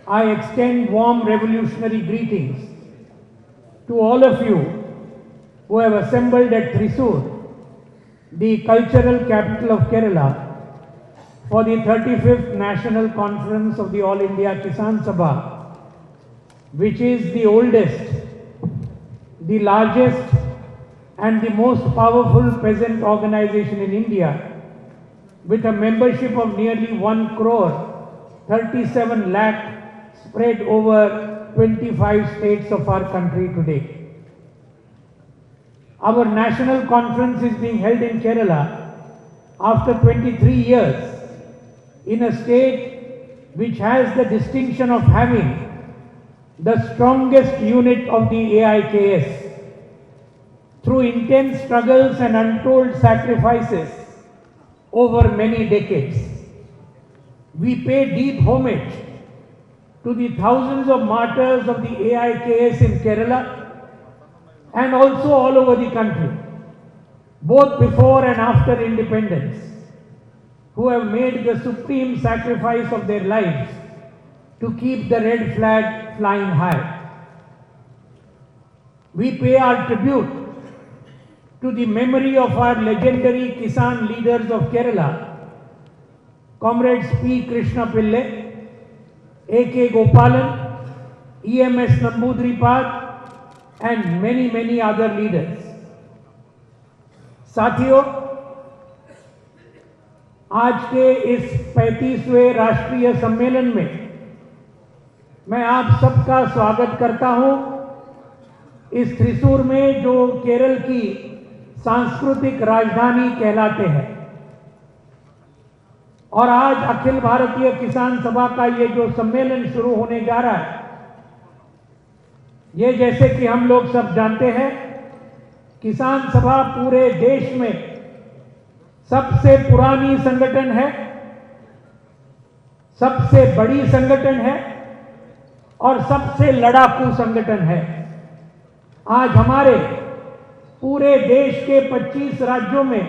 I extend warm revolutionary greetings to all of you who have assembled at Thrissur, the cultural capital of Kerala, for the 35th National Conference of the All India Kisan Sabha, which is the oldest, the largest and the most powerful peasant organization in India, with a membership of nearly 1 crore, 37 lakh spread over 25 states of our country today. Our national conference is being held in Kerala after 23 years in a state which has the distinction of having the strongest unit of the AIKS. Through intense struggles and untold sacrifices over many decades, we pay deep homage to the thousands of martyrs of the AIKS in Kerala and also all over the country, both before and after independence, who have made the supreme sacrifice of their lives to keep the red flag flying high. We pay our tribute to the memory of our legendary Kisan leaders of Kerala, Comrades P. Krishna Pillai, A.K. Gopalan, E.M.S. Namboodiripad, and many other leaders. साथियों, आज के इस 35वें राष्ट्रीय सम्मेलन में मैं आप सबका स्वागत करता हूं। इस थ्रिसूर में जो केरल की सांस्कृतिक राजधानी कहलाते हैं, और आज अखिल भारतीय किसान सभा का ये जो सम्मेलन शुरू होने जा रहा है, ये जैसे कि हम लोग सब जानते हैं, किसान सभा पूरे देश में सबसे पुरानी संगठन है, सबसे बड़ी संगठन है और सबसे लड़ाकू संगठन है। आज हमारे पूरे देश के 25 राज्यों में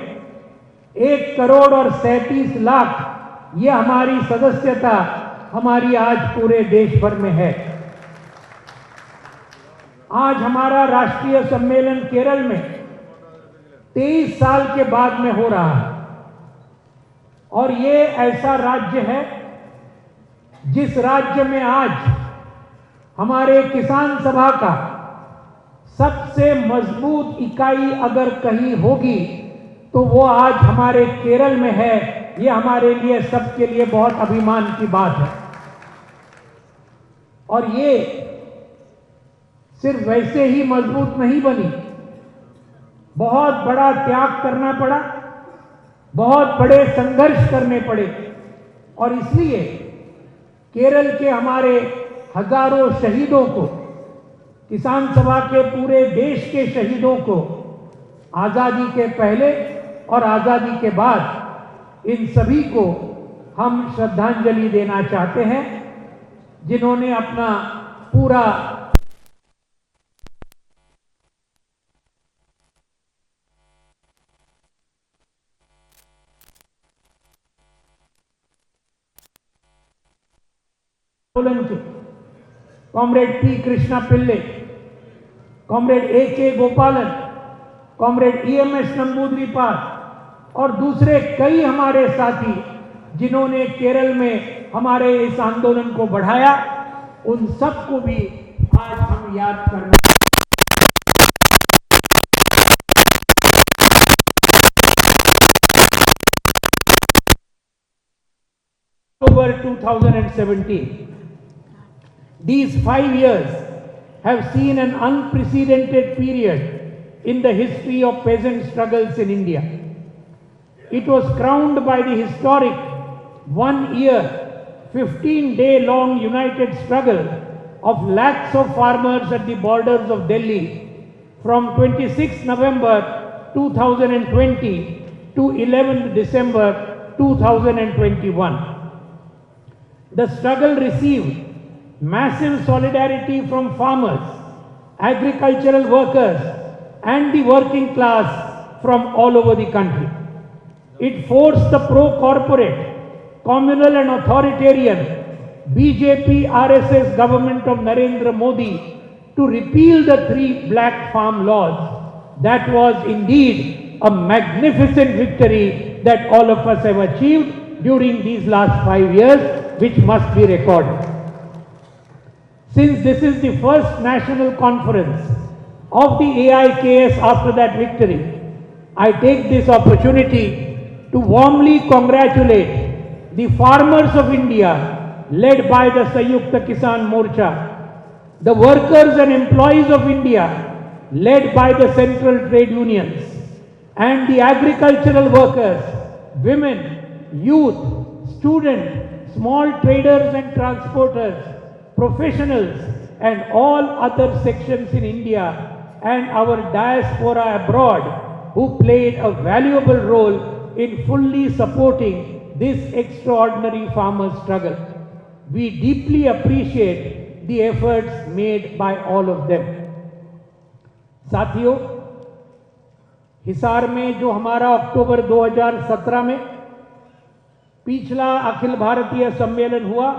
1 करोड़ और 37 लाख ये हमारी सदस्यता हमारी आज पूरे देश भर में है। आज हमारा राष्ट्रीय सम्मेलन केरल में 23 साल के बाद में हो रहा है, और ये ऐसा राज्य है जिस राज्य में आज हमारे किसान सभा का सबसे मजबूत इकाई अगर कहीं होगी तो वो आज हमारे केरल में है। ये हमारे लिए सबके लिए बहुत अभिमान की बात है, और ये सिर्फ वैसे ही मजबूत नहीं बनी, बहुत बड़ा त्याग करना पड़ा, बहुत बड़े संघर्ष करने पड़े, और इसलिए केरल के हमारे हजारों शहीदों को, किसान सभा के पूरे देश के शहीदों को आजादी के पहले और आजादी के बाद इन सभी को हम श्रद्धांजलि देना चाहते हैं, जिन्होंने अपना पूरा आंदोलन के कॉमरेड पी कृष्णा पिल्ले, कॉमरेड ए.के. गोपालन, कॉमरेड ई.एम.एस. नंबूदिरीपाद और दूसरे कई हमारे साथी जिन्होंने केरल में हमारे इस आंदोलन को बढ़ाया, उन सबको भी आज हम याद करना। October 2017. These 5 years have seen an unprecedented period in the history of peasant struggles in India. It was crowned by the historic 1 year, 15-day-long united struggle of lakhs of farmers at the borders of Delhi from 26 November 2020 to 11th December 2021. The struggle received massive solidarity from farmers, agricultural workers, and the working class from all over the country. It forced the pro-corporate, communal and authoritarian BJP RSS government of Narendra Modi to repeal the 3 black farm laws. That was indeed a magnificent victory that all of us have achieved during these last 5 years, which must be recorded. Since this is the first national conference of the AIKS after that victory, I take this opportunity to warmly congratulate the farmers of India led by the Sanyukta Kisan Morcha, the workers and employees of India led by the central trade unions, and the agricultural workers, women, youth, students, small traders and transporters, professionals and all other sections in India and our diaspora abroad who played a valuable role in fully supporting this extraordinary farmer struggle. We deeply appreciate the efforts made by all of them. साथियों, हिसार में जो हमारा अक्टूबर 2017 में पिछला अखिल भारतीय सम्मेलन हुआ,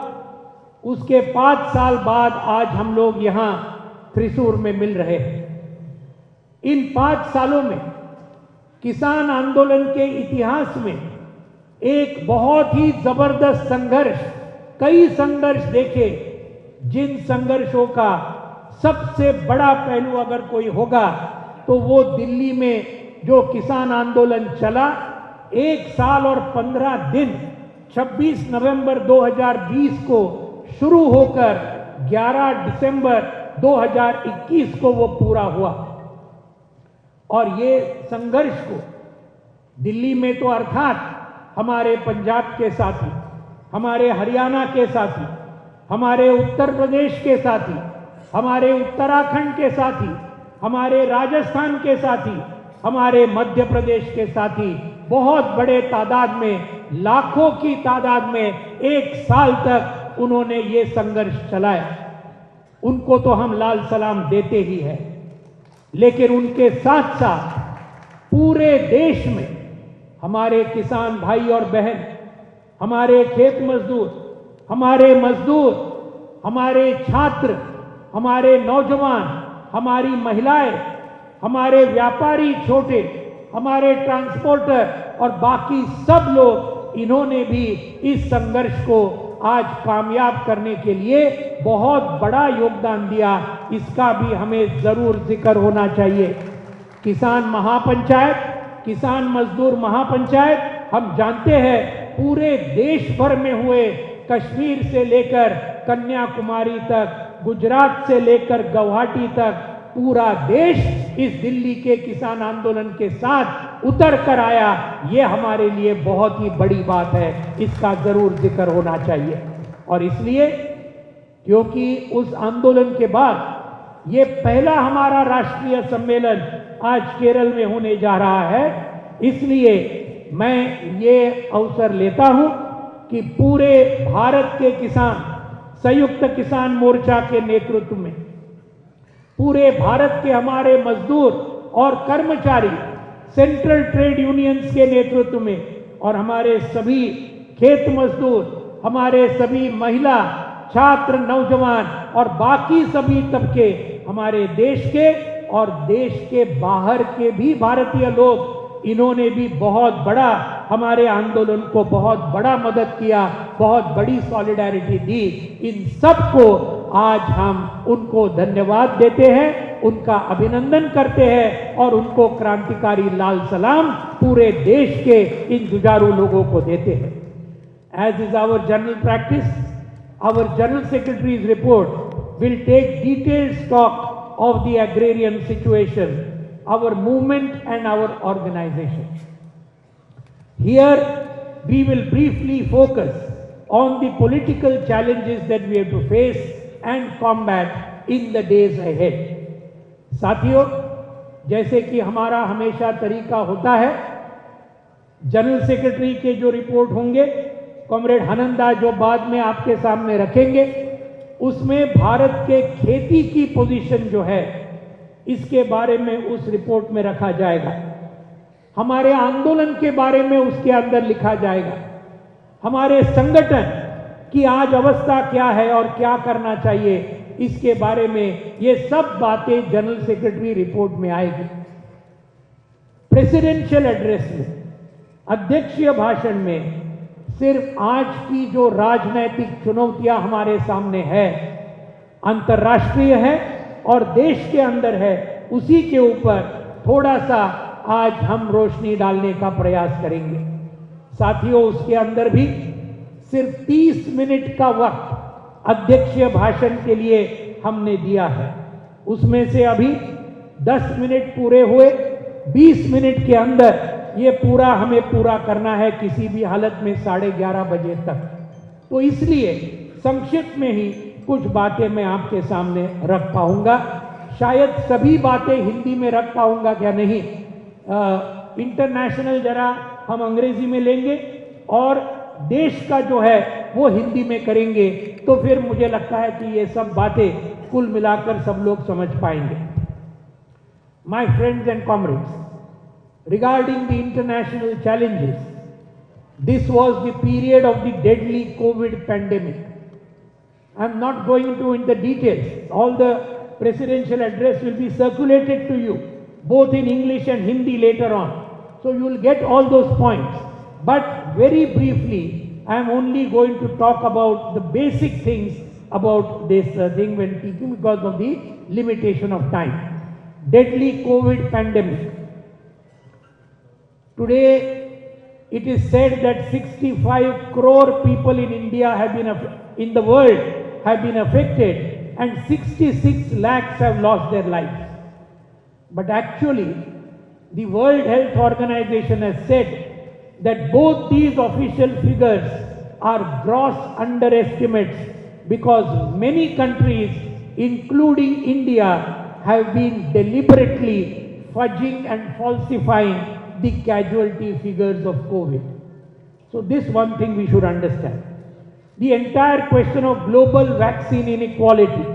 उसके 5 साल बाद आज हम लोग यहाँ त्रिशूर में मिल रहे हैं। इन 5 सालों में किसान आंदोलन के इतिहास में एक बहुत ही जबरदस्त संघर्ष, कई संघर्ष देखे, जिन संघर्षों का सबसे बड़ा पहलू अगर कोई होगा तो वो दिल्ली में जो किसान आंदोलन चला, 1 साल और 15 दिन 26 नवंबर 2020 को शुरू होकर 11 दिसंबर 2021 को वो पूरा हुआ। और ये संघर्ष को दिल्ली में तो अर्थात हमारे पंजाब के साथी, हमारे हरियाणा के साथी, हमारे उत्तर प्रदेश के साथी, हमारे उत्तराखंड के साथी, हमारे राजस्थान के साथी, हमारे मध्य प्रदेश के साथी बहुत बड़े तादाद में, लाखों की तादाद में 1 साल तक उन्होंने ये संघर्ष चलाया। उनको तो हम लाल सलाम देते ही हैं, लेकिन उनके साथ साथ पूरे देश में हमारे किसान भाई और बहन, हमारे खेत मजदूर, हमारे छात्र, हमारे नौजवान, हमारी महिलाएं, हमारे व्यापारी छोटे, हमारे ट्रांसपोर्टर और बाकी सब लोग, इन्होंने भी इस संघर्ष को आज कामयाब करने के लिए बहुत बड़ा योगदान दिया। इसका भी हमें जरूर जिक्र होना चाहिए। किसान महापंचायत, किसान मजदूर महापंचायत, हम जानते हैं पूरे देश भर में हुए, कश्मीर से लेकर कन्याकुमारी तक, गुजरात से लेकर गुवाहाटी तक पूरा देश इस दिल्ली के किसान आंदोलन के साथ उतर कर आया। ये हमारे लिए बहुत ही बड़ी बात है, इसका जरूर जिक्र होना चाहिए। और इसलिए क्योंकि उस आंदोलन के बाद ये पहला हमारा राष्ट्रीय सम्मेलन आज केरल में होने जा रहा है, इसलिए मैं ये अवसर लेता हूं कि पूरे भारत के किसान, संयुक्त किसान मोर्चा के नेतृत्व में, पूरे भारत के हमारे मजदूर और कर्मचारी, सेंट्रल ट्रेड यूनियंस के नेतृत्व में, और हमारे सभी खेत मजदूर, हमारे सभी महिला, छात्र, नौजवान और बाकी सभी तबके, हमारे देश के और देश के बाहर के भी भारतीय लोग, इन्होंने भी बहुत बड़ा हमारे आंदोलन को बहुत बड़ा मदद किया, बहुत बड़ी सॉलिडारिटी दी। इन सबको आज हम उनको धन्यवाद देते हैं, उनका अभिनंदन करते हैं और उनको क्रांतिकारी लाल सलाम पूरे देश के इन जुझारू लोगों को देते हैं। As is our general practice, our General Secretary's report will take detailed stock of the agrarian situation, our movement and our organization. Here we will briefly focus on the political challenges that we have to face and combat in the days ahead. साथियों, जैसे कि हमारा हमेशा तरीका होता है, general secretary के जो रिपोर्ट होंगे, कॉमरेड हनंदा जो बाद में आपके सामने रखेंगे, उसमें भारत के खेती की पोजीशन जो है, इसके बारे में उस रिपोर्ट में रखा जाएगा। हमारे आंदोलन के बारे में उसके अंदर लिखा जाएगा। हमारे संगठन, कि आज अवस्था क्या है और क्या करना चाहिए, इसके बारे में ये सब बातें जनरल सेक्रेटरी रिपोर्ट में आएगी। प्रेसिडेंशियल एड्रेस में, अध्यक्षीय भाषण में सिर्फ आज की जो राजनैतिक चुनौतियां हमारे सामने है, अंतर्राष्ट्रीय है और देश के अंदर है, उसी के ऊपर थोड़ा सा आज हम रोशनी डालने का प्रयास करेंगे। साथियों, उसके अंदर भी सिर्फ 30 मिनट का वक्त अध्यक्षीय भाषण के लिए हमने दिया है। उसमें से अभी 10 मिनट पूरे हुए, 20 मिनट के अंदर ये पूरा हमें पूरा करना है, किसी भी हालत में 11:30 बजे तक। तो इसलिए संक्षिप्त में ही कुछ बातें मैं आपके सामने रख पाऊंगा। शायद सभी बातें हिंदी में रख पाऊंगा क्या नहीं, इंटरनेशनल जरा हम अंग्रेजी में लेंगे और देश का जो है वो हिंदी में करेंगे, तो फिर मुझे लगता है कि ये सब बातें कुल मिलाकर सब लोग समझ पाएंगे। My friends and comrades, regarding the international challenges, this was the period of the deadly COVID pandemic. I am not going into the details. All the presidential address will be circulated to you, both in English and Hindi later on. So you will get all those points. But very briefly, I am only going to talk about the basic things about this thing when speaking because of the limitation of time. Deadly COVID pandemic. Today, it is said that 65 crore people in India have been, in the world, have been affected and 66 lakhs have lost their lives. But actually, the World Health Organization has said that both these official figures are gross underestimates because many countries, including India, have been deliberately fudging and falsifying the casualty figures of COVID. So this one thing we should understand. The entire question of global vaccine inequality,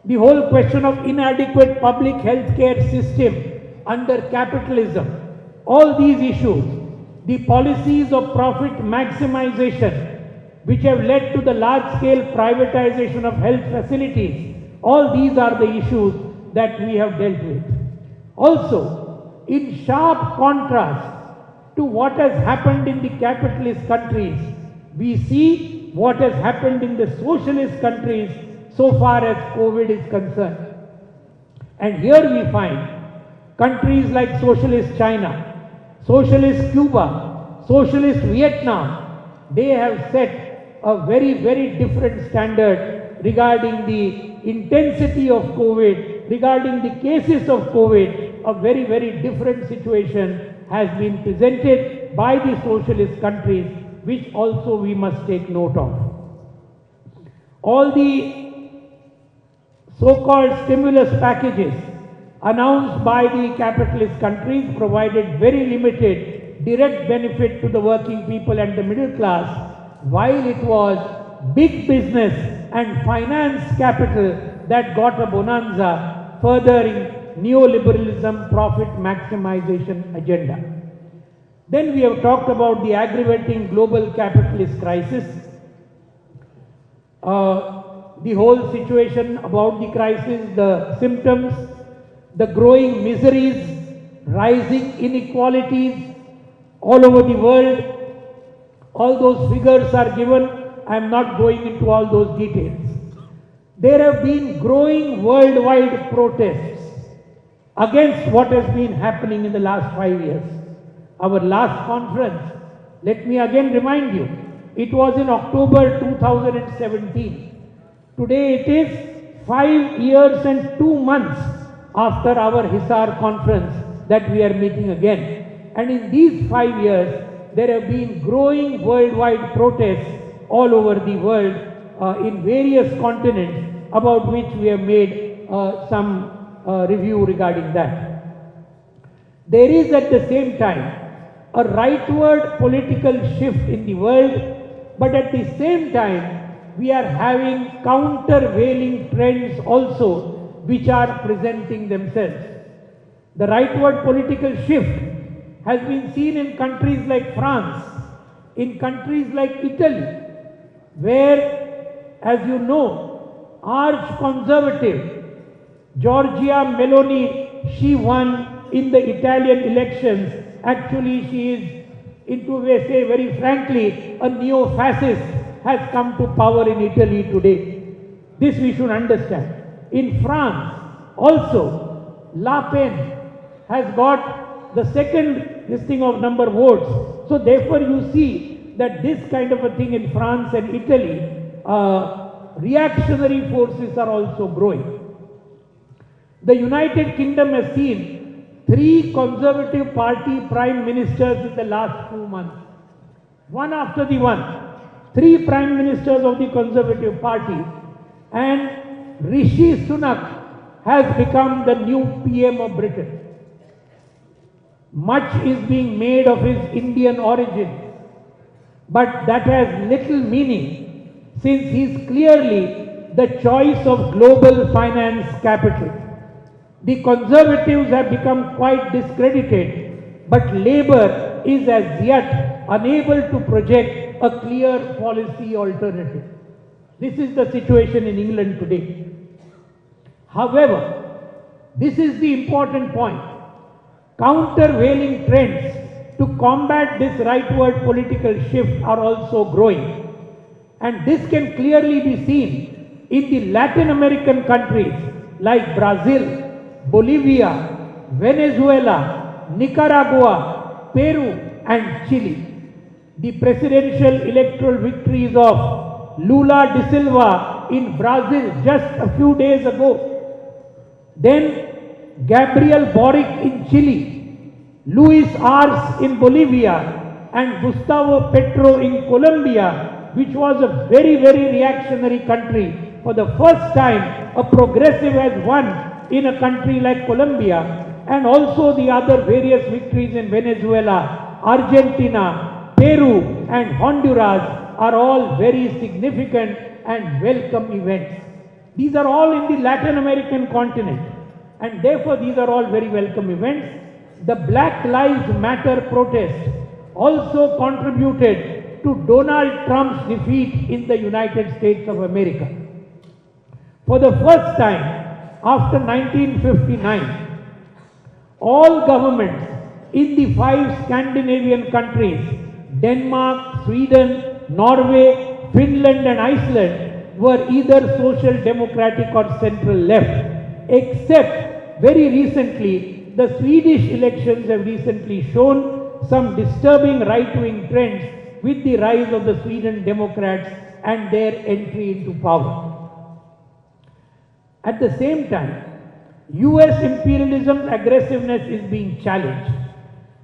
the whole question of inadequate public health care system under capitalism, all these issues, the policies of profit maximization which have led to the large scale privatization of health facilities, all these are the issues that we have dealt with. Also, in sharp contrast to what has happened in the capitalist countries, we see what has happened in the socialist countries so far as COVID is concerned. And here we find countries like socialist China, socialist Cuba, socialist Vietnam, they have set a very, very different standard regarding the intensity of COVID, regarding the cases of COVID. A very, very different situation has been presented by the socialist countries, which also we must take note of. All the so-called stimulus packages announced by the capitalist countries provided very limited direct benefit to the working people and the middle class, while it was big business and finance capital that got a bonanza, furthering neoliberalism profit maximization agenda. Then we have talked about the aggravating global capitalist crisis, the whole situation about the crisis, the symptoms, the growing miseries, rising inequalities all over the world. All those figures are given. I am not going into all those details. There have been growing worldwide protests against what has been happening in the last 5 years. Our last conference, let me again remind you, it was in October 2017. Today it is 5 years and 2 months after our Hisar conference that we are meeting again. And in these 5 years, there have been growing worldwide protests all over the world in various continents, about which we have made some review regarding that. There is at the same time a rightward political shift in the world, but at the same time we are having countervailing trends also which are presenting themselves. The rightward political shift has been seen in countries like France, in countries like Italy, where, as you know, arch conservative Giorgia Meloni, she won in the Italian elections. Actually, she is, into we say very frankly, a neo-fascist has come to power in Italy today. This we should understand. In France, also, Le Pen has got the second listing of number votes. So therefore you see that this kind of a thing in France and Italy, reactionary forces are also growing. The United Kingdom has seen 3 Conservative Party Prime Ministers in the last 2 months. One after the one. 3 Prime Ministers of the Conservative Party. And Rishi Sunak has become the new PM of Britain. Much is being made of his Indian origin, but that has little meaning since he is clearly the choice of global finance capital. The Conservatives have become quite discredited, but Labour is as yet unable to project a clear policy alternative. This is the situation in England today. However, this is the important point. Countervailing trends to combat this rightward political shift are also growing. And this can clearly be seen in the Latin American countries like Brazil, Bolivia, Venezuela, Nicaragua, Peru and Chile. The presidential electoral victories of Lula da Silva in Brazil just a few days ago. Then Gabriel Boric in Chile, Luis Arce in Bolivia and Gustavo Petro in Colombia, which was a very, very reactionary country. For the first time, a progressive has won in a country like Colombia, and also the other various victories in Venezuela, Argentina, Peru and Honduras are all very significant and welcome events. These are all in the Latin American continent, and therefore these are all very welcome events. The Black Lives Matter protest also contributed to Donald Trump's defeat in the United States of America. For the first time after 1959, all governments in the 5 Scandinavian countries, Denmark, Sweden, Norway, Finland and Iceland, were either social democratic or central left, except very recently, the Swedish elections have recently shown some disturbing right-wing trends with the rise of the Sweden Democrats and their entry into power. At the same time, US imperialism's aggressiveness is being challenged,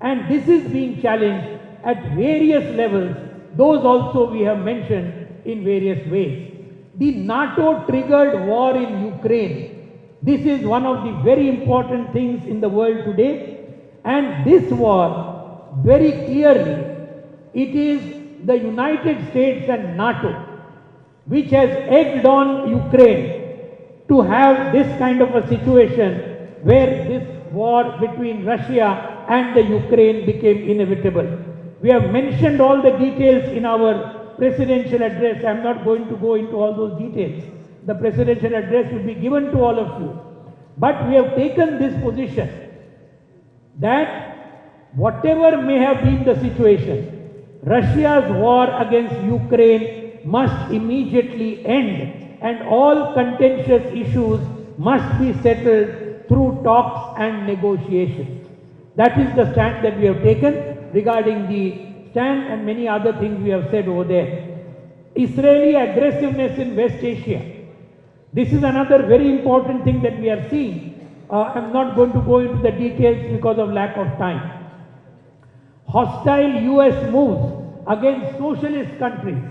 and this is being challenged at various levels, those also we have mentioned in various ways. The NATO-triggered war in Ukraine, this is one of the very important things in the world today, and this war, very clearly, it is the United States and NATO which has egged on Ukraine to have this kind of a situation where this war between Russia and the Ukraine became inevitable. We have mentioned all the details in our presidential address. I am not going to go into all those details. The presidential address will be given to all of you. But we have taken this position that whatever may have been the situation, Russia's war against Ukraine must immediately end, and all contentious issues must be settled through talks and negotiations. That is the stand that we have taken regarding the stand, and many other things we have said over there. Israeli aggressiveness in West Asia. This is another very important thing that we are seeing. I am not going to go into the details because of lack of time. Hostile US moves against socialist countries.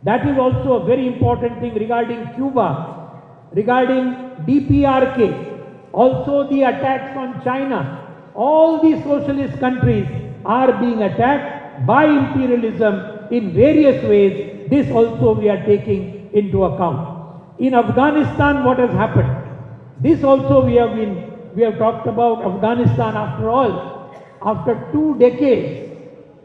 That is also a very important thing regarding Cuba, regarding DPRK, also the attacks on China. All these socialist countries are being attacked by imperialism in various ways. This also we are taking into account. In Afghanistan, what has happened? This also we have talked about Afghanistan. After all, after 2 decades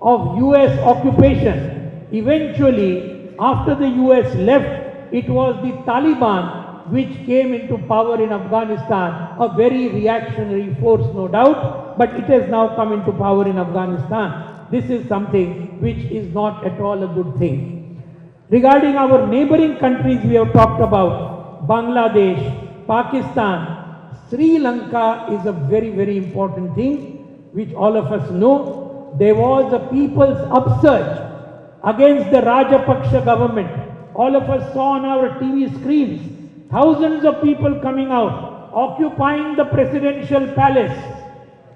of US occupation, eventually after the US left, it was the Taliban which came into power in Afghanistan, a very reactionary force, no doubt, but it has now come into power in Afghanistan. This is something which is not at all a good thing. Regarding our neighboring countries, we have talked about Bangladesh, Pakistan, Sri Lanka is a very, very important thing, which all of us know. There was a people's upsurge against the Rajapaksa government. All of us saw on our TV screens thousands of people coming out, occupying the presidential palace,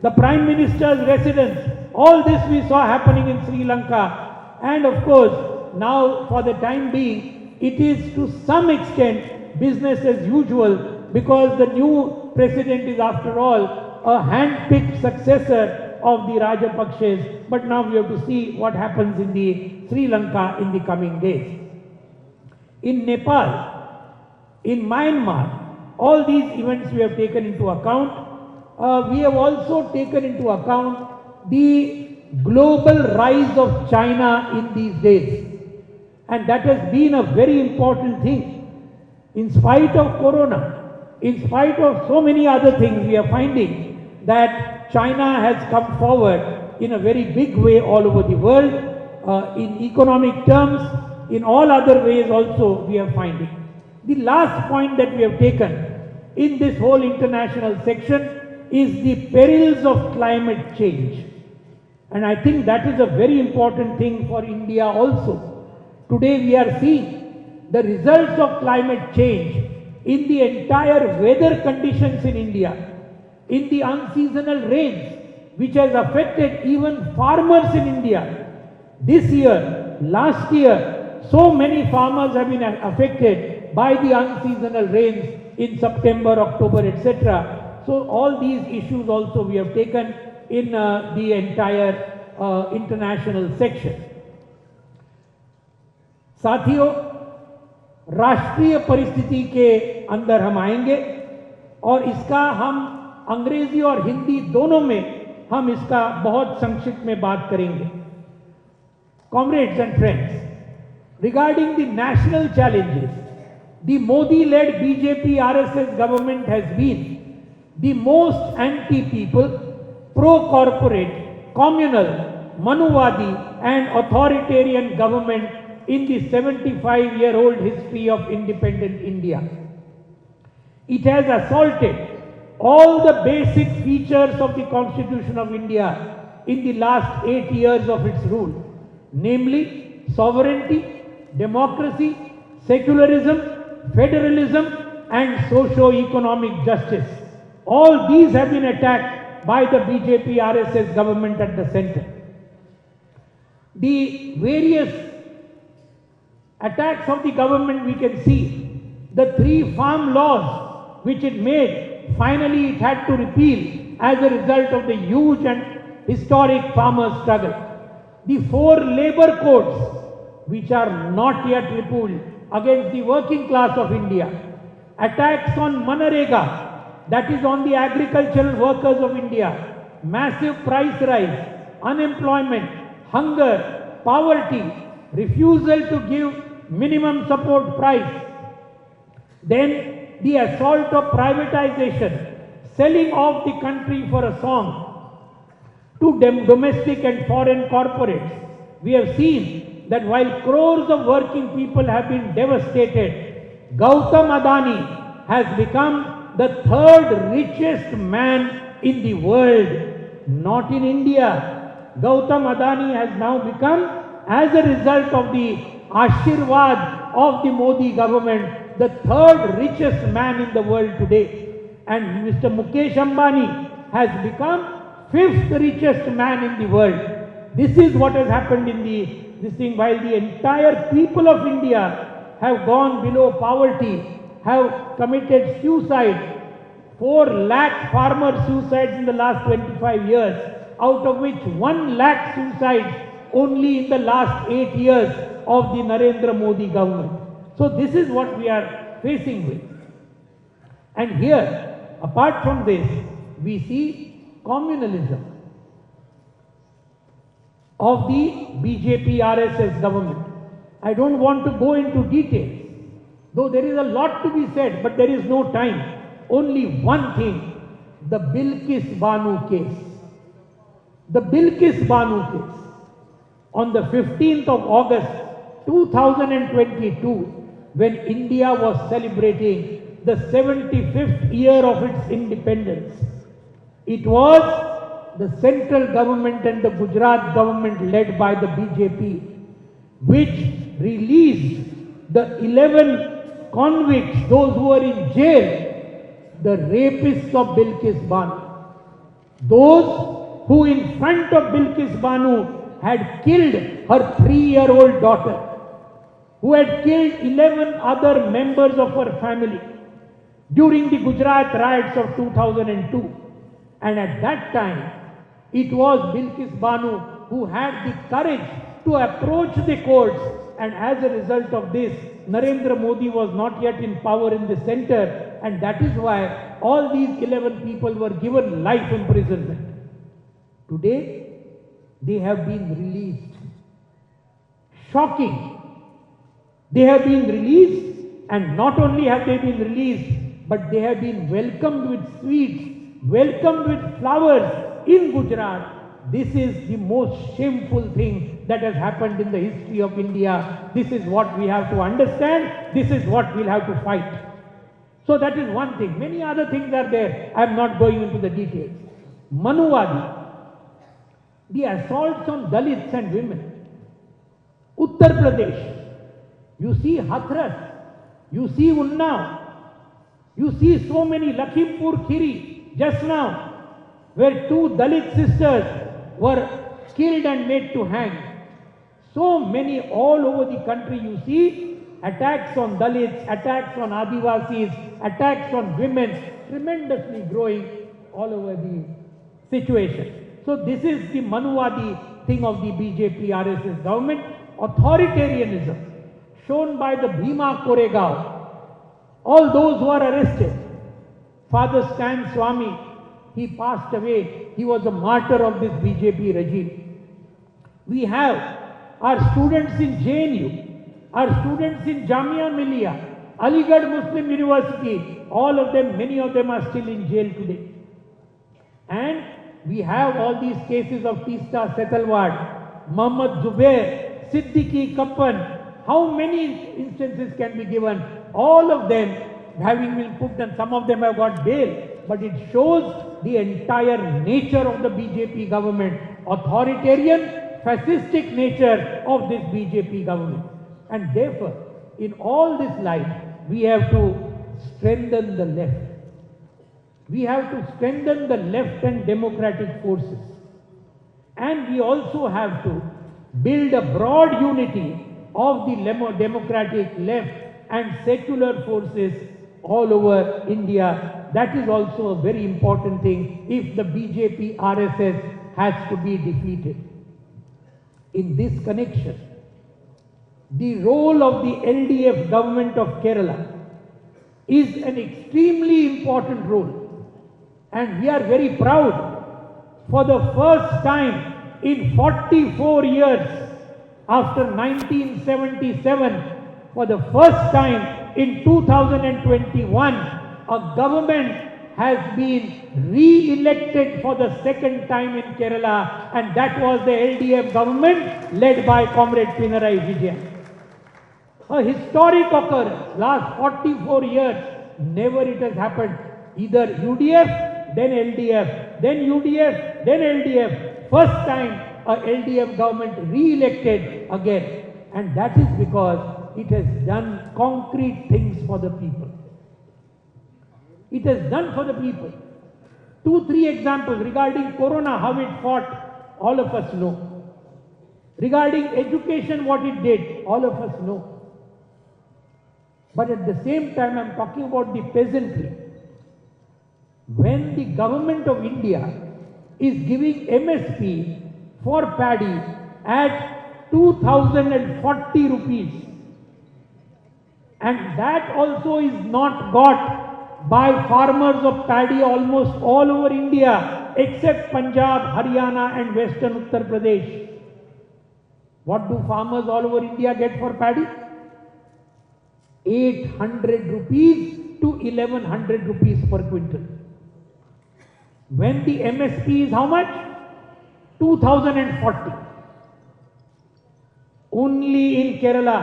the Prime Minister's residence. All this we saw happening in Sri Lanka. And of course, now for the time being, it is to some extent business as usual, because the new president is after all a hand-picked successor of the Rajapaksas. But now we have to see what happens in the Sri Lanka in the coming days. In Nepal, in Myanmar, all these events we have taken into account. We have also taken into account the global rise of China in these days. And that has been a very important thing. In spite of Corona, in spite of so many other things, we are finding that China has come forward in a very big way all over the world. In economic terms, in all other ways also we are finding. The last point that we have taken in this whole international section is the perils of climate change. And I think that is a very important thing for India also. Today we are seeing the results of climate change in the entire weather conditions in India, in the unseasonal rains, which has affected even farmers in India. This year, last year, so many farmers have been affected by the unseasonal rains in September, October, etc. So all these issues also we have taken in the entire international section. साथियों, राष्ट्रीय परिस्थिति के अंदर हम आएंगे और इसका हम अंग्रेजी और हिंदी दोनों में हम इसका बहुत संक्षिप्त में बात करेंगे. Comrades and friends, regarding the national challenges, the Modi-led BJP-RSS government has been the most anti-people, pro-corporate, communal, Manuvadi and authoritarian government in the 75-year-old history of independent India. It has assaulted all the basic features of the Constitution of India in the last 8 years of its rule, namely sovereignty, democracy, secularism, federalism and socio-economic justice. All these have been attacked by the BJP-RSS government at the center. The various attacks of the government we can see. The 3 farm laws which it made, finally it had to repeal as a result of the huge and historic farmer struggle. The 4 labor codes which are not yet repealed against the working class of India. Attacks on Manarega, that is on the agricultural workers of India. Massive price rise, unemployment, hunger, poverty, refusal to give minimum support price. Then the assault of privatization, selling off the country for a song to domestic and foreign corporates. We have seen that while crores of working people have been devastated, Gautam Adani has become the 3rd richest man in the world, not in India. Gautam Adani has now become, as a result of the Ashirwad of the Modi government, the 3rd richest man in the world today. And Mr. Mukesh Ambani has become 5th richest man in the world. This is what has happened in this thing, while the entire people of India have gone below poverty, have committed suicide. 4 lakh farmer suicides in the last 25 years, out of which 1 lakh suicides only in the last 8 years of the Narendra Modi government. So this is what we are facing with. And here, apart from this, we see communalism of the BJP-RSS government. I don't want to go into details, though there is a lot to be said, but there is no time. Only one thing, the Bilkis Banu case. The Bilkis Banu case. On the 15th of August 2022, when India was celebrating the 75th year of its independence, it was the central government and the Gujarat government led by the BJP which released the 11 convicts, those who were in jail, the rapists of Bilkis Banu. Those who in front of Bilkis Banu had killed her 3-year-old daughter, who had killed 11 other members of her family during the Gujarat riots of 2002. And at that time, it was Bilkis Banu who had the courage to approach the courts, and as a result of this, Narendra Modi was not yet in power in the center, and that is why all these 11 people were given life imprisonment. Today, they have been released. Shocking. They have been released, and not only have they been released, but they have been welcomed with sweets, welcomed with flowers in Gujarat. This is the most shameful thing that has happened in the history of India. This is what we have to understand. This is what we'll have to fight. So that is one thing. Many other things are there. I am not going into the details. Manuwadi. The assaults on Dalits and women. Uttar Pradesh. You see Hathras. You see Unnao. You see so many. Lakhimpur Khiri just now, where 2 Dalit sisters were killed and made to hang. So many all over the country you see attacks on Dalits, attacks on Adivasis, attacks on women, tremendously growing all over the situation. So this is the Manuwadi thing of the BJP RSS government. Authoritarianism shown by the Bhima Koregaon. All those who are arrested. Father Stan Swami, he passed away. He was a martyr of this BJP regime. We have our students in JNU, our students in Jamia Millia, Aligarh Muslim University, all of them, many of them are still in jail today. And we have all these cases of Tista Setalwad, Muhammad Zubair, Siddiqui Kappan. How many instances can be given? All of them having been put, and some of them have got bail. But it shows the entire nature of the BJP government, authoritarian, fascistic nature of this BJP government. And therefore, in all this light, we have to strengthen the left. We have to strengthen the left and democratic forces. And we also have to build a broad unity of the democratic left and secular forces all over India. That is also a very important thing if the BJP RSS has to be defeated. In this connection, the role of the LDF government of Kerala is an extremely important role. And we are very proud. For the first time in 44 years, after 1977, for the first time in 2021, a government has been re-elected for the second time in Kerala, and that was the LDF government led by Comrade Pinarayi Vijayan. A historic occurrence. Last 44 years, never it has happened. Either UDF, then LDF, then UDF, then LDF. First time a LDF government re-elected again. And that is because it has done concrete things for the people. It has done for the people. 2-3 examples regarding Corona, how it fought, all of us know. Regarding education, what it did, all of us know. But at the same time, I am talking about the peasantry. When the government of India is giving MSP for paddy at 2040 rupees, and that also is not got by farmers of paddy almost all over India except Punjab, Haryana and Western Uttar Pradesh. What do farmers all over India get for paddy? 800 rupees to 1100 rupees per quintal. When the MSP is how much? 2040. Only in Kerala,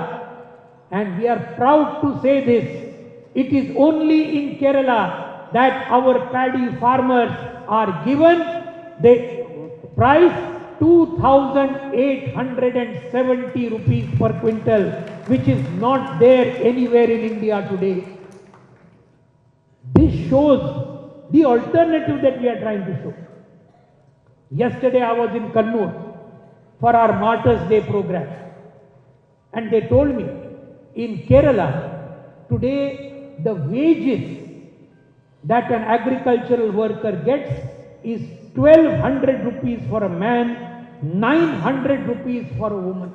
and we are proud to say this, it is only in Kerala that our paddy farmers are given the price 2,870 rupees per quintal, which is not there anywhere in India today. This shows the alternative that we are trying to show. Yesterday I was in Kannur for our Martyrs Day program, and they told me in Kerala today the wages that an agricultural worker gets is 1200 rupees for a man, 900 rupees for a woman.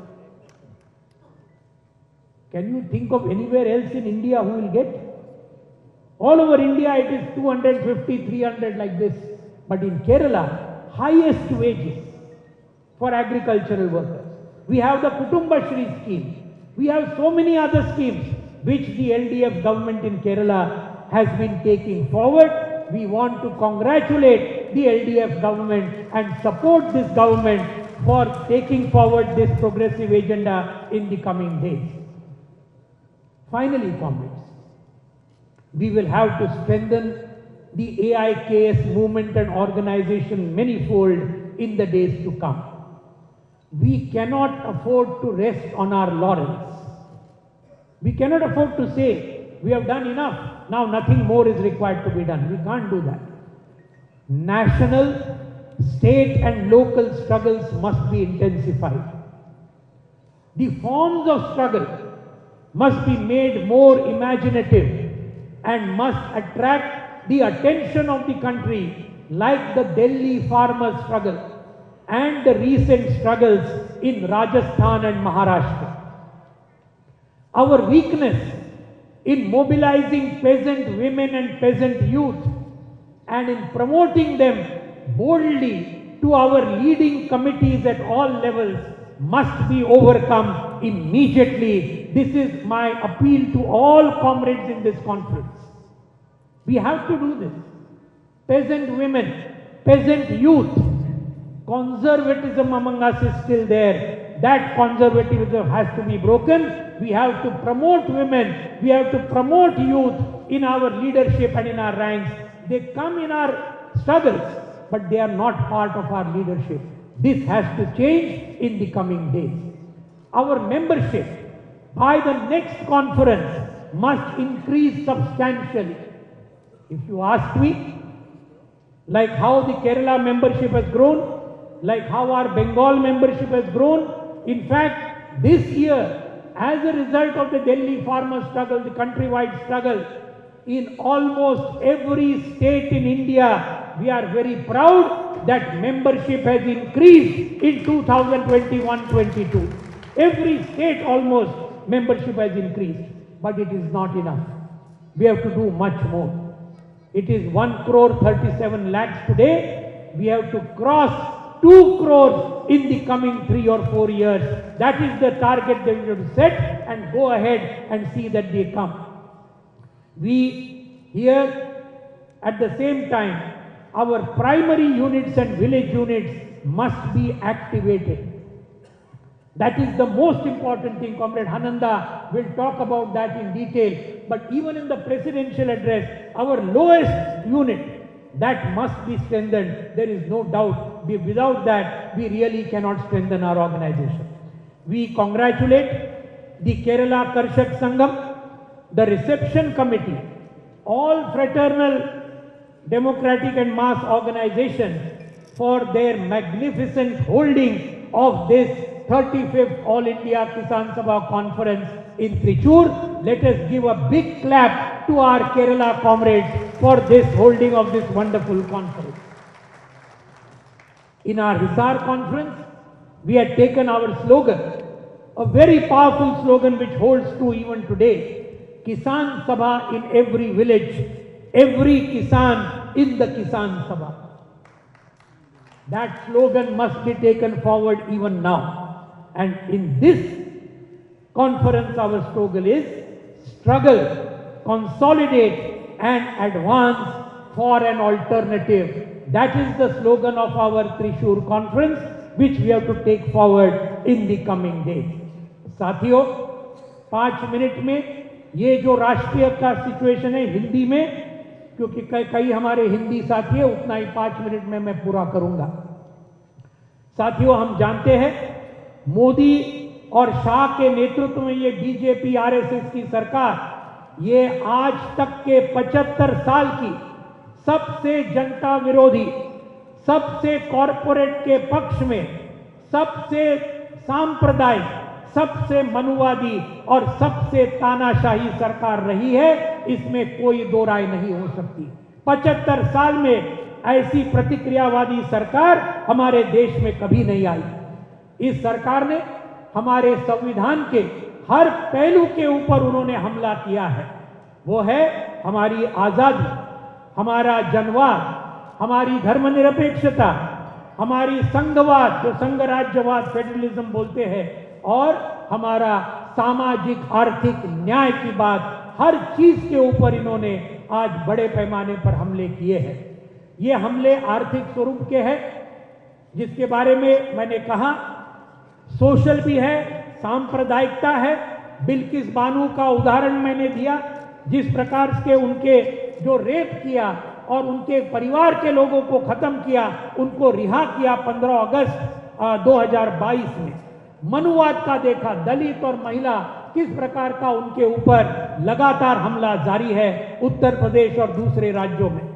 Can you think of anywhere else in India who will get? All over India it is 250, 300 like this. But in Kerala, highest wages for agricultural workers. We have the Kutumba Shri scheme. We have so many other schemes which the LDF government in Kerala has been taking forward. We want to congratulate the LDF government and support this government for taking forward this progressive agenda in the coming days. Finally, comrades, we will have to strengthen the AIKS movement and organization manifold in the days to come. We cannot afford to rest on our laurels. We cannot afford to say, we have done enough, now nothing more is required to be done. We can't do that. National, state and local struggles must be intensified. The forms of struggle must be made more imaginative and must attract the attention of the country, like the Delhi farmer struggle and the recent struggles in Rajasthan and Maharashtra. Our weakness in mobilizing peasant women and peasant youth and in promoting them boldly to our leading committees at all levels must be overcome immediately. This is my appeal to all comrades in this conference. We have to do this. Peasant women, peasant youth, conservatism among us is still there. That conservatism has to be broken. We have to promote women, we have to promote youth in our leadership and in our ranks. They come in our struggles, but they are not part of our leadership. This has to change in the coming days. Our membership by the next conference must increase substantially. If you ask me, like how the Kerala membership has grown, like how our Bengal membership has grown, in fact, this year, as a result of the Delhi farmer struggle, the countrywide struggle, in almost every state in India, we are very proud that membership has increased in 2021-22. Every state almost membership has increased, but it is not enough. We have to do much more. It is 1,37 lakhs today. We have to cross 2 crores in the coming 3 or 4 years. That is the target that we have to set and go ahead and see that they come. We here at the same time, our primary units and village units must be activated. That is the most important thing. Comrade Hananda will talk about that in detail. But even in the presidential address, our lowest unit, that must be strengthened. There is no doubt. Without that, we really cannot strengthen our organization. We congratulate the Kerala Karshak Sangam, the reception committee, all fraternal, democratic and mass organizations for their magnificent holding of this 35th All India Kisan Sabha conference in Trichur. Let us give a big clap to our Kerala comrades for this holding of this wonderful conference. In our Hisar conference, we had taken our slogan, a very powerful slogan which holds true even today. Kisan Sabha in every village, every Kisan in the Kisan Sabha. That slogan must be taken forward even now. And in this conference, our struggle is struggle, consolidate and advance for an alternative. That is the slogan of our Trishur conference, which we have to take forward in the coming days. साथियों, 5 minute में ये जो राष्ट्रीय का situation है हिंदी में, क्योंकि कई हमारे हिंदी साथी है, उतना ही 5 मिनट में मैं पूरा करूंगा। साथियों, हम जानते हैं मोदी और शाह के नेतृत्व में ये बीजेपी आरएसएस की सरकार ये आज तक के 75 साल की सबसे जनता विरोधी, सबसे कॉरपोरेट के पक्ष में, सबसे सांप्रदायिक, सबसे मनुवादी और सबसे तानाशाही सरकार रही है। इसमें कोई दो राय नहीं हो सकती। 75 साल में ऐसी प्रतिक्रियावादी सरकार हमारे देश में कभी नहीं आई। इस सरकार ने हमारे संविधान के हर पहलू के ऊपर उन्होंने हमला किया है। वो है हमारी आजादी, हमारा जनवाद, हमारी धर्मनिरपेक्षता, हमारी संघवाद, जो संघ राज्यवाद फेडरलिज्म बोलते हैं, और हमारा सामाजिक आर्थिक न्याय की बात, हर चीज के ऊपर इन्होंने आज बड़े पैमाने पर हमले किए हैं। ये हमले आर्थिक स्वरूप के हैं, जिसके बारे में मैंने कहा सोशल भी है, सांप्रदायिकता है। बिल्किस बानो का उदाहरण मैंने दिया, जिस प्रकार के उनके जो रेप किया और उनके परिवार के लोगों को खत्म किया, उनको रिहा किया 15 अगस्त 2022 में। मनुवाद का देखा, दलित और महिला किस प्रकार का उनके ऊपर लगातार हमला जारी है उत्तर प्रदेश और दूसरे राज्यों में।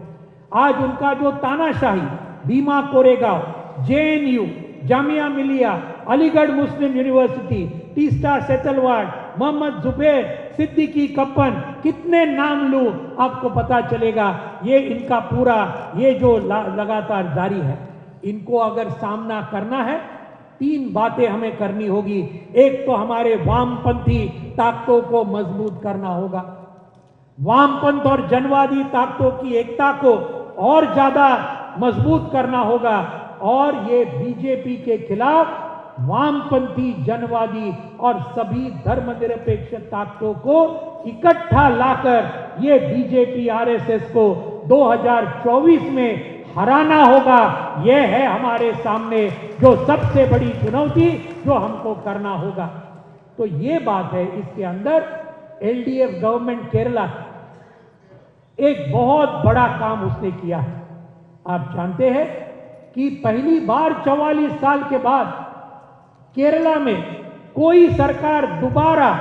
आज उनका जो तानाशाही, भीमा कोरेगांव, जेएनयू, जामिया मिलिया, अलीगढ़ मुस्लिम यूनिवर्सिटी, टीस्टा सेतलवाड़, मोहम्मद जुबैर, सिद्दीकी कप्पन, कितने नाम लूं आपको पता चलेगा। ये इनका पूरा ये जो लगातार जारी है, इनको अगर सामना करना है 3 बातें हमें करनी होगी। एक तो हमारे वामपंथी ताकतों को मजबूत करना होगा, वामपंथ और जनवादी ताकतों की एकता को और ज्यादा मजबूत करना होगा, और ये बीजेपी के खिलाफ वामपंथी, जनवादी और सभी धर्मनिरपेक्ष ताकतों को इकट्ठा लाकर ये बीजेपी आरएसएस को 2024 में हराना होगा। यह है हमारे सामने जो सबसे बड़ी चुनौती जो हमको करना होगा। तो ये बात है। इसके अंदर एलडीएफ गवर्नमेंट केरला एक बहुत बड़ा काम उसने किया है। आप जानते हैं कि पहली बार 44 साल के बाद केरला में कोई सरकार दोबारा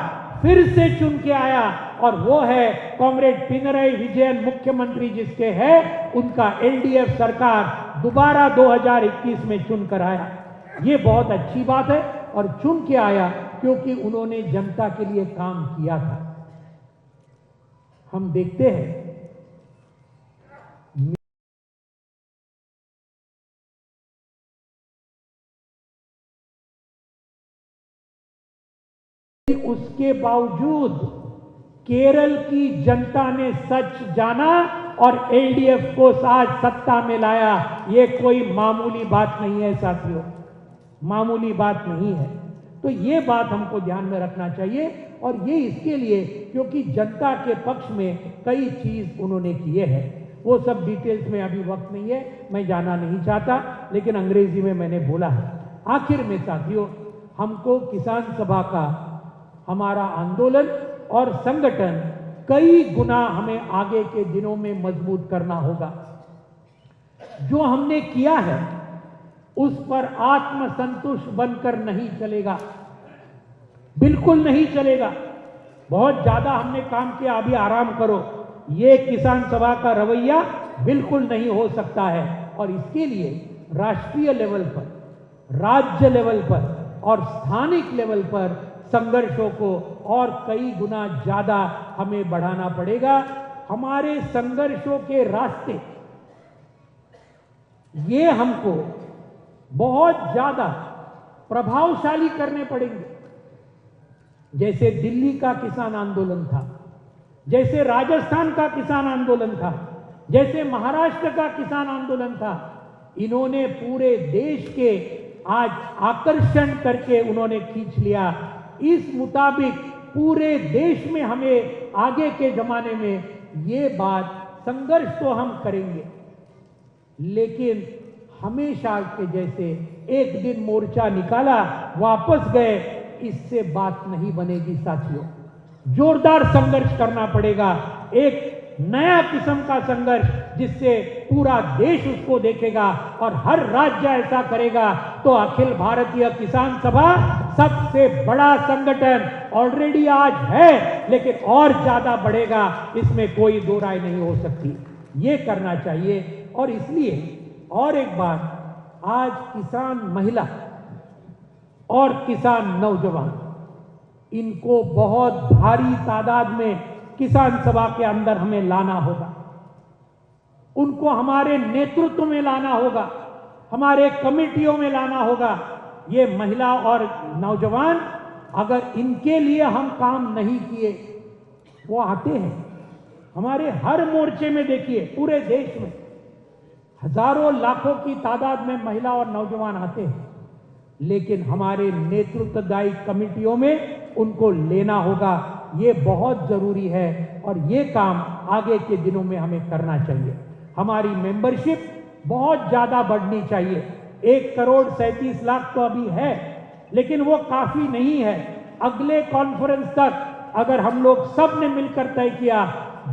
फिर से चुन के आया, और वो है कॉमरेड पिनरई विजयन मुख्यमंत्री जिसके है, उनका एलडीएफ सरकार दोबारा 2021 में चुन कर आया। ये बहुत अच्छी बात है, और चुन के आया क्योंकि उन्होंने जनता के लिए काम किया था। हम देखते हैं उसके बावजूद केरल की जनता ने सच जाना और एलडीएफ को आज सत्ता में लाया। ये कोई मामूली बात नहीं है साथियों, मामूली बात नहीं है। तो ये बात हमको ध्यान में रखना चाहिए, और ये इसके लिए क्योंकि जनता के पक्ष में कई चीज उन्होंने किए हैं। वो सब डिटेल्स में अभी वक्त नहीं है, मैं जाना नहीं चाहता, लेकिन अंग्रेजी में मैंने बोला है। आखिर में साथियों, हमको किसान सभा का हमारा आंदोलन और संगठन कई गुना हमें आगे के दिनों में मजबूत करना होगा। जो हमने किया है उस पर आत्मसंतुष्ट बनकर नहीं चलेगा, बिल्कुल नहीं चलेगा। बहुत ज्यादा हमने काम किया, अभी आराम करो, ये किसान सभा का रवैया बिल्कुल नहीं हो सकता है। और इसके लिए राष्ट्रीय लेवल पर, राज्य लेवल पर और स्थानिक लेवल पर संघर्षों को और कई गुना ज्यादा हमें बढ़ाना पड़ेगा। हमारे संघर्षों के रास्ते ये हमको बहुत ज्यादा प्रभावशाली करने पड़ेंगे। जैसे दिल्ली का किसान आंदोलन था, जैसे राजस्थान का किसान आंदोलन था, जैसे महाराष्ट्र का किसान आंदोलन था। इन्होंने पूरे देश के आज आकर्षण करके उन्होंने खींच लिया। इस मुताबिक पूरे देश में हमें आगे के जमाने में ये बात संघर्ष तो हम करेंगे, लेकिन हमेशा के जैसे एक दिन मोर्चा निकाला वापस गए, इससे बात नहीं बनेगी साथियों। जोरदार संघर्ष करना पड़ेगा, एक नया किस्म का संघर्ष जिससे पूरा देश उसको देखेगा और हर राज्य ऐसा करेगा तो अखिल भारतीय किसान सभा सबसे बड़ा संगठन ऑलरेडी आज है, लेकिन और ज्यादा बढ़ेगा, इसमें कोई दो राय नहीं हो सकती। ये करना चाहिए। और इसलिए और एक बात, आज किसान महिला और किसान नौजवान, इनको बहुत भारी तादाद में किसान सभा के अंदर हमें लाना होगा, उनको हमारे नेतृत्व में लाना होगा, हमारे कमेटियों में लाना होगा। ये महिला और नौजवान, अगर इनके लिए हम काम नहीं किए, वो आते हैं हमारे हर मोर्चे में। देखिए पूरे देश में हजारों लाखों की तादाद में महिला और नौजवान आते हैं, लेकिन हमारे नेतृत्वदायी कमेटियों में उनको लेना होगा। ये बहुत जरूरी है और ये काम आगे के दिनों में हमें करना चाहिए। हमारी मेंबरशिप बहुत ज्यादा बढ़नी चाहिए। 1,37,00,000 तो अभी है, लेकिन वो काफी नहीं है। अगले कॉन्फ्रेंस तक अगर हम लोग सब ने मिलकर तय किया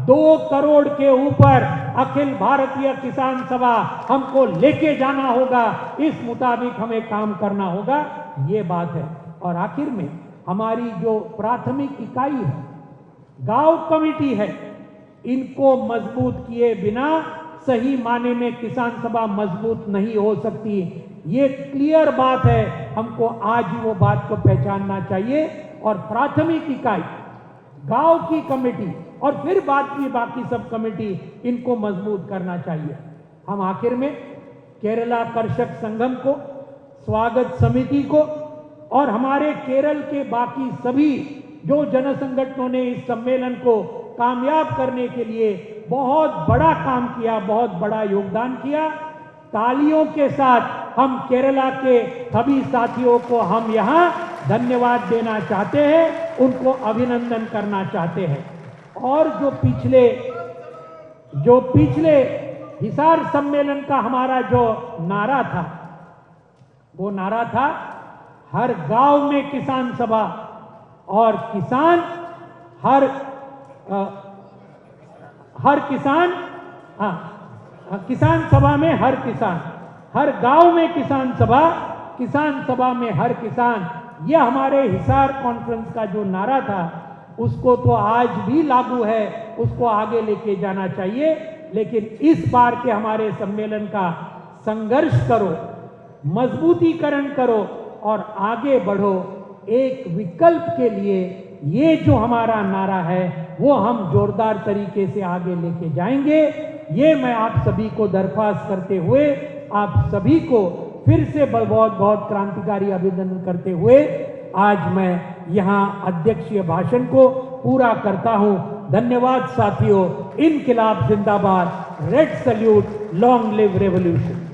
2 करोड़ के ऊपर अखिल भारतीय किसान सभा हमको लेके जाना होगा, इस मुताबिक हमें काम करना होगा, ये बात है। और आखिर में हमारी जो प्राथमिक इकाई है, गांव कमेटी है, इनको मजबूत किए बिना सही माने में किसान सभा मजबूत नहीं हो सकती। ये क्लियर बात है, हमको आज ही वो बात को पहचानना चाहिए। और प्राथमिक इकाई, गांव की कमेटी और फिर बाकी सब कमेटी, इनको मजबूत करना चाहिए। हम आखिर में केरला कृषक संगम को, स्वागत समिति को और हमारे केरल के बाकी सभी जो जन संगठनों ने इस सम्मेलन को कामयाब करने के लिए बहुत बड़ा काम किया, बहुत बड़ा योगदान किया, तालियों के साथ हम केरला के सभी साथियों को हम यहाँ धन्यवाद देना चाहते हैं, उनको अभिनंदन करना चाहते हैं। और जो पिछले हिसार सम्मेलन का हमारा जो नारा था, वो नारा था हर गांव में किसान सभा और किसान किसान सभा में हर किसान, हर गांव में किसान सभा में हर किसान। यह हमारे हिसार कॉन्फ्रेंस का जो नारा था, उसको तो आज भी लागू है, उसको आगे लेके जाना चाहिए। लेकिन इस बार के हमारे सम्मेलन का संघर्ष करो, मजबूतीकरण करो और आगे बढ़ो। एक विकल्प के लिए ये जो हमारा नारा है, वो हम जोरदार तरीके से आगे लेके जाएंगे। ये मैं आप सभी को दरख्वास्त करते हुए, आप सभी को फिर से बहुत बहुत क्रांतिकारी अभिनंदन करते हुए आज मैं यहाँ अध्यक्षीय भाषण को पूरा करता हूँ। धन्यवाद साथियों। इनकिलाब जिंदाबाद, red salute, long live revolution.